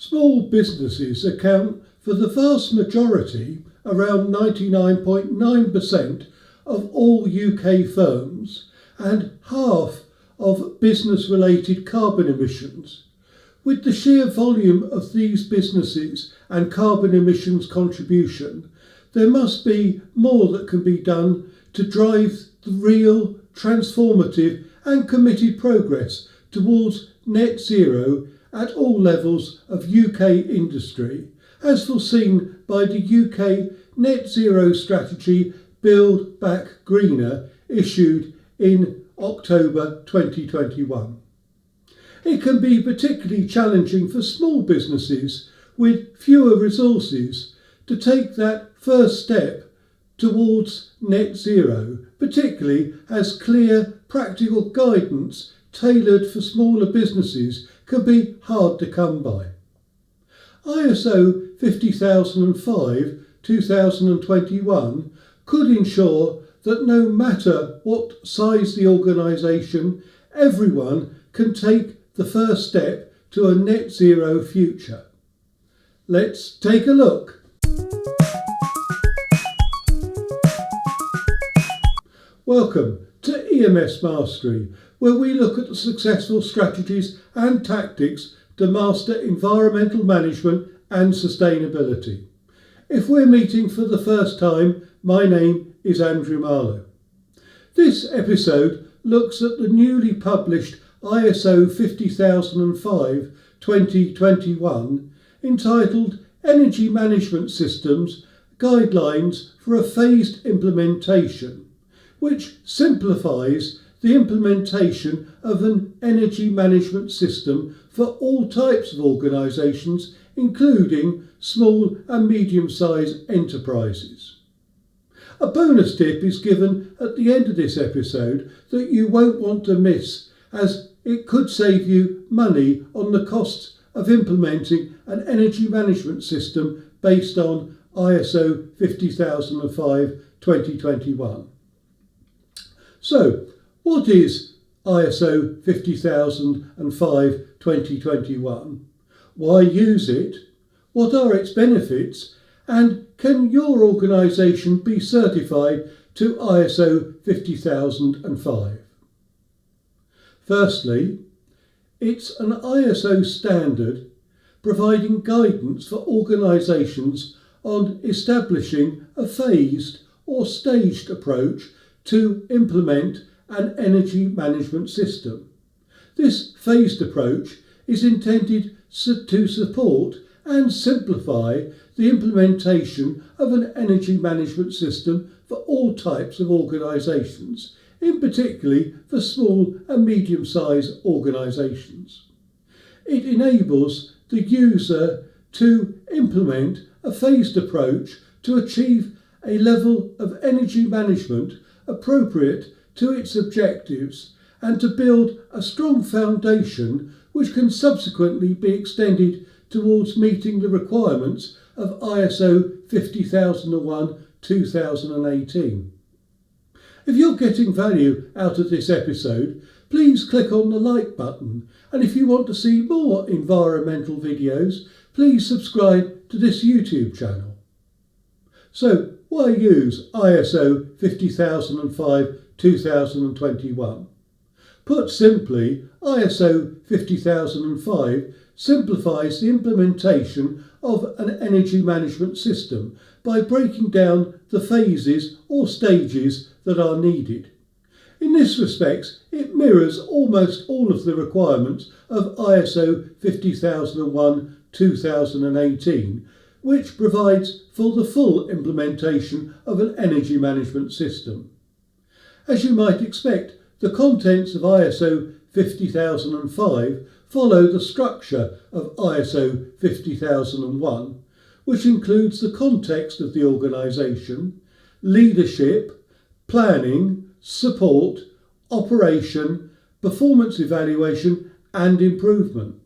Small businesses account for the vast majority, around 99.9% of all UK firms and half of business-related carbon emissions. With the sheer volume of these businesses and carbon emissions contribution, there must be more that can be done to drive the real, transformative and committed progress towards net zero at all levels of UK industry, as foreseen by the UK Net Zero Strategy Build Back Greener issued in October 2021. It can be particularly challenging for small businesses with fewer resources to take that first step towards net zero, particularly as clear, practical guidance tailored for smaller businesses can be hard to come by. ISO 50005-2021 could ensure that no matter what size the organisation, everyone can take the first step to a net zero future. Let's take a look. Welcome to EMSmastery, where we look at the successful strategies and tactics to master environmental management and sustainability. If we're meeting for the first time, my name is Andrew Marlowe. This episode looks at the newly published ISO 50005-2021 entitled Energy Management Systems Guidelines for a Phased Implementation, which simplifies the implementation of an energy management system for all types of organisations, including small and medium-sized enterprises. A bonus tip is given at the end of this episode that you won't want to miss, as it could save you money on the costs of implementing an energy management system based on ISO 50005-2021. So, what is ISO 50005-2021? Why use it? What are its benefits? And can your organisation be certified to ISO 50005? Firstly, it's an ISO standard providing guidance for organisations on establishing a phased or staged approach to implement an energy management system. This phased approach is intended to support and simplify the implementation of an energy management system for all types of organisations, in particular for small and medium-sized organisations. It enables the user to implement a phased approach to achieve a level of energy management appropriate to its objectives and to build a strong foundation which can subsequently be extended towards meeting the requirements of ISO 50001-2018. If you're getting value out of this episode, please click on the like button, and if you want to see more environmental videos, please subscribe to this YouTube channel. So, why use ISO 50005-2021? Put simply, ISO 50005 simplifies the implementation of an energy management system by breaking down the phases or stages that are needed. In this respect, it mirrors almost all of the requirements of ISO 50001-2018, which provides for the full implementation of an energy management system. As you might expect, the contents of ISO 50005 follow the structure of ISO 50001, which includes the context of the organisation, leadership, planning, support, operation, performance evaluation and improvement.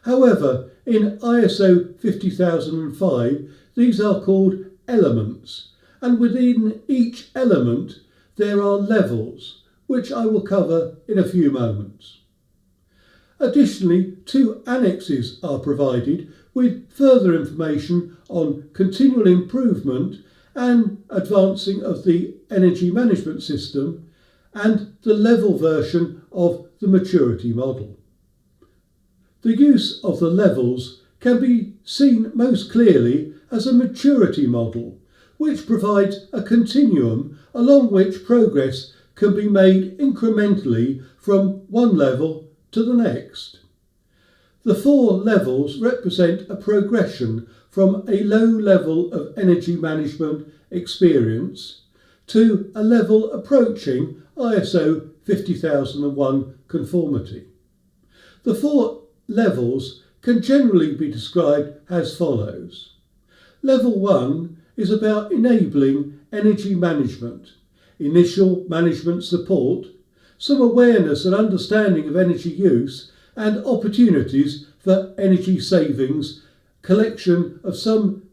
However, in ISO 50005, these are called elements, and within each element there are levels, which I will cover in a few moments. Additionally, 2 annexes are provided with further information on continual improvement and advancing of the energy management system and the level version of the maturity model. The use of the levels can be seen most clearly as a maturity model, which provides a continuum along which progress can be made incrementally from one level to the next. The 4 levels represent a progression from a low level of energy management experience to a level approaching ISO 50001 conformity. The 4 levels can generally be described as follows. Level 1 is about enabling energy management, initial management support, some awareness and understanding of energy use and opportunities for energy savings, collection of some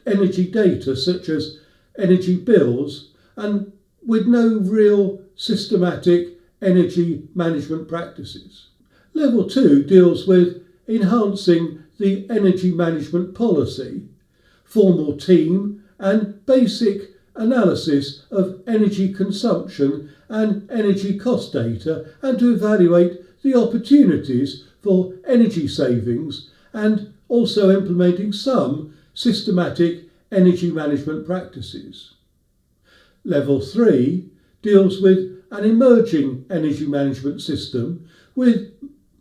energy data such as energy bills, and with no real systematic energy management practices. Level 2 deals with enhancing the energy management policy, formal team and basic analysis of energy consumption and energy cost data, and to evaluate the opportunities for energy savings and also implementing some systematic energy management practices. Level 3 deals with an emerging energy management system with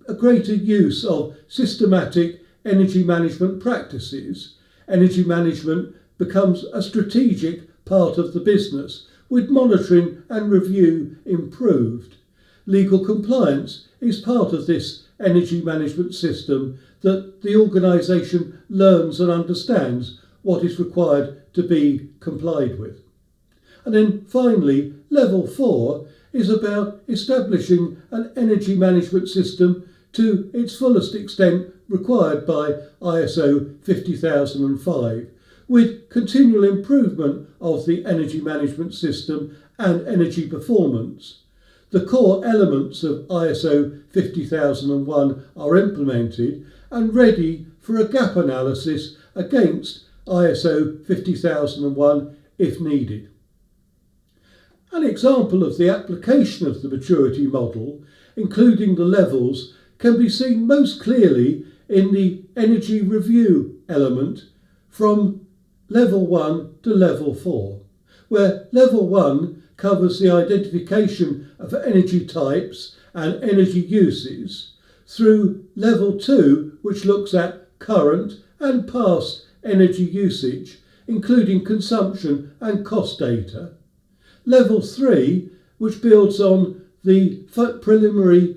a greater use of systematic energy management practices. Energy management becomes a strategic part of the business, with monitoring and review improved. Legal compliance is part of this energy management system that the organisation learns and understands what is required to be complied with. And then finally, level 4 is about establishing an energy management system to its fullest extent required by ISO 50005, with continual improvement of the energy management system and energy performance. The core elements of ISO 50001 are implemented and ready for a gap analysis against ISO 50001 if needed. An example of the application of the maturity model, including the levels, can be seen most clearly in the energy review element from level 1 to level 4, where level 1 covers the identification of energy types and energy uses, through level 2, which looks at current and past energy usage, including consumption and cost data. Level 3, which builds on the preliminary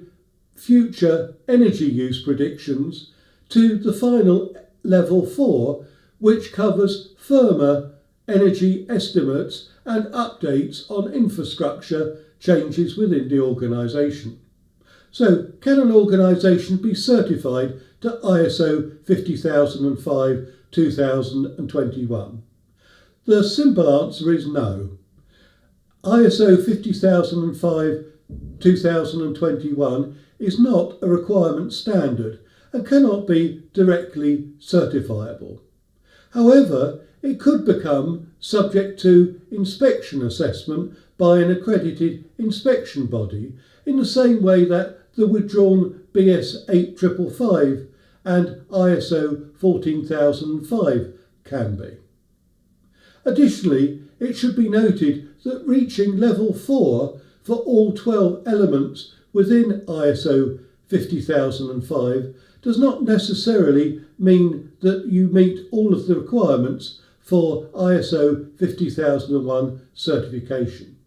future energy use predictions, to the final level 4, which covers firmer energy estimates and updates on infrastructure changes within the organisation. So, can an organisation be certified to ISO 50005-2021? The simple answer is no. ISO 50005-2021 is not a requirement standard and cannot be directly certifiable. However, it could become subject to inspection assessment by an accredited inspection body, in the same way that the withdrawn BS 8555 and ISO 14005 can be. Additionally, it should be noted that reaching level 4 for all 12 elements within ISO 50005 does not necessarily mean that you meet all of the requirements for ISO 50001 certification.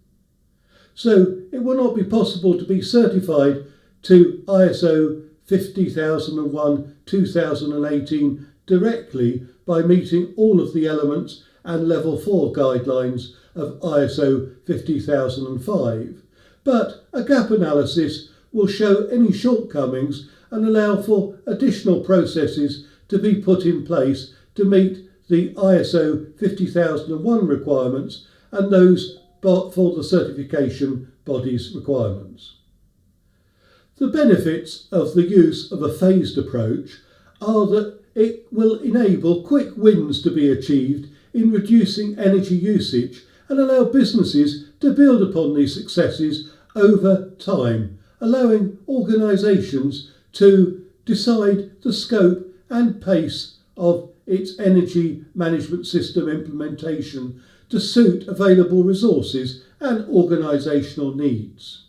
So it will not be possible to be certified to ISO 50001-2018 directly by meeting all of the elements and level 4 guidelines of ISO 50005, but a gap analysis will show any shortcomings and allow for additional processes to be put in place to meet the ISO 50001 requirements and those for the certification body's requirements. The benefits of the use of a phased approach are that it will enable quick wins to be achieved in reducing energy usage and allow businesses to build upon these successes over time, allowing organisations to decide the scope and pace of its energy management system implementation to suit available resources and organisational needs,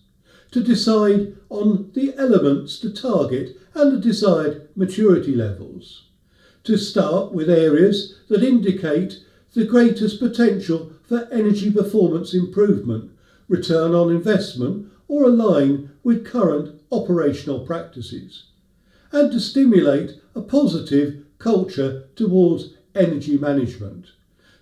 to decide on the elements to target and the desired maturity levels, to start with areas that indicate the greatest potential for energy performance improvement, return on investment, or align with current operational practices, and to stimulate a positive culture towards energy management,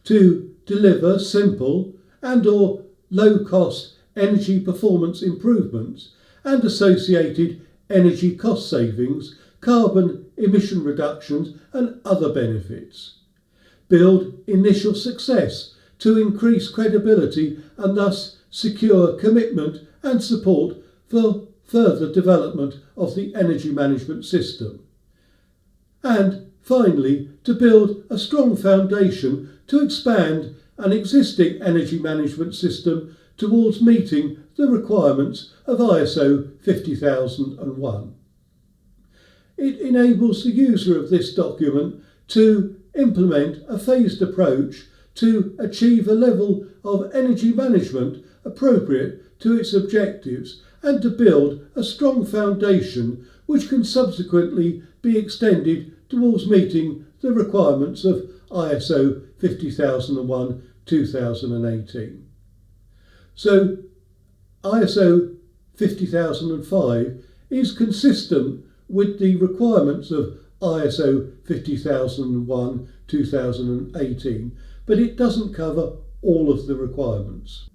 to deliver simple and/or low-cost energy performance improvements and associated energy cost savings, carbon emission reductions and other benefits. Build initial success to increase credibility and thus secure commitment and support for further development of the energy management system. And finally, to build a strong foundation to expand an existing energy management system towards meeting the requirements of ISO 50001. It enables the user of this document to implement a phased approach to achieve a level of energy management appropriate to its objectives and to build a strong foundation which can subsequently be extended towards meeting the requirements of ISO 50001-2018. So ISO 50005 is consistent with the requirements of ISO 50001-2018, but it doesn't cover all of the requirements.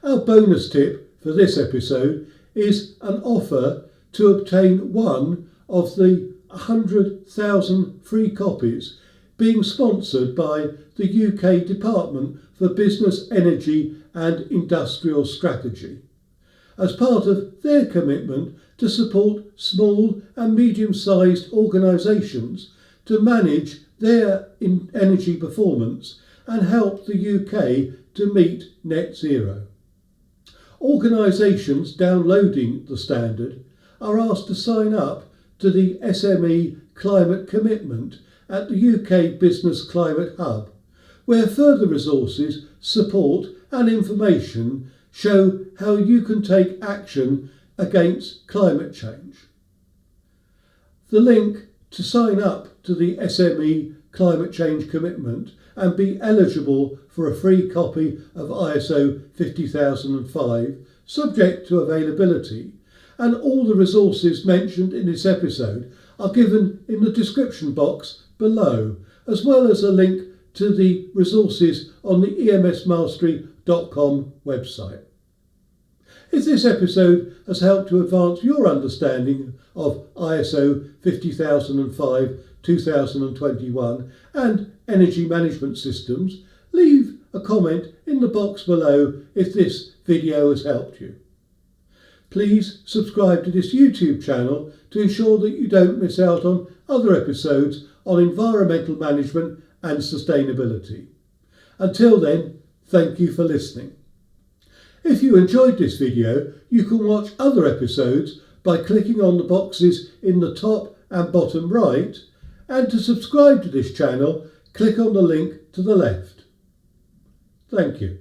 Our bonus tip for this episode is an offer to obtain one of the 100,000 free copies being sponsored by the UK Department for Business, Energy and Industrial Strategy as part of their commitment to support small and medium-sized organisations to manage their energy performance and help the UK to meet net zero. Organisations downloading the standard are asked to sign up to the SME Climate Commitment at the UK Business Climate Hub, where further resources, support and information show how you can take action against climate change. The link to sign up to the SME Climate Change Commitment and be eligible for a free copy of ISO 50005, subject to availability, and all the resources mentioned in this episode are given in the description box below, as well as a link to the resources on the EMSmastery.com website. If this episode has helped to advance your understanding of ISO 50005-2021 and energy management systems, leave a comment in the box below if this video has helped you. Please subscribe to this YouTube channel to ensure that you don't miss out on other episodes on environmental management and sustainability. Until then, thank you for listening. If you enjoyed this video, you can watch other episodes by clicking on the boxes in the top and bottom right, and to subscribe to this channel, click on the link to the left. Thank you.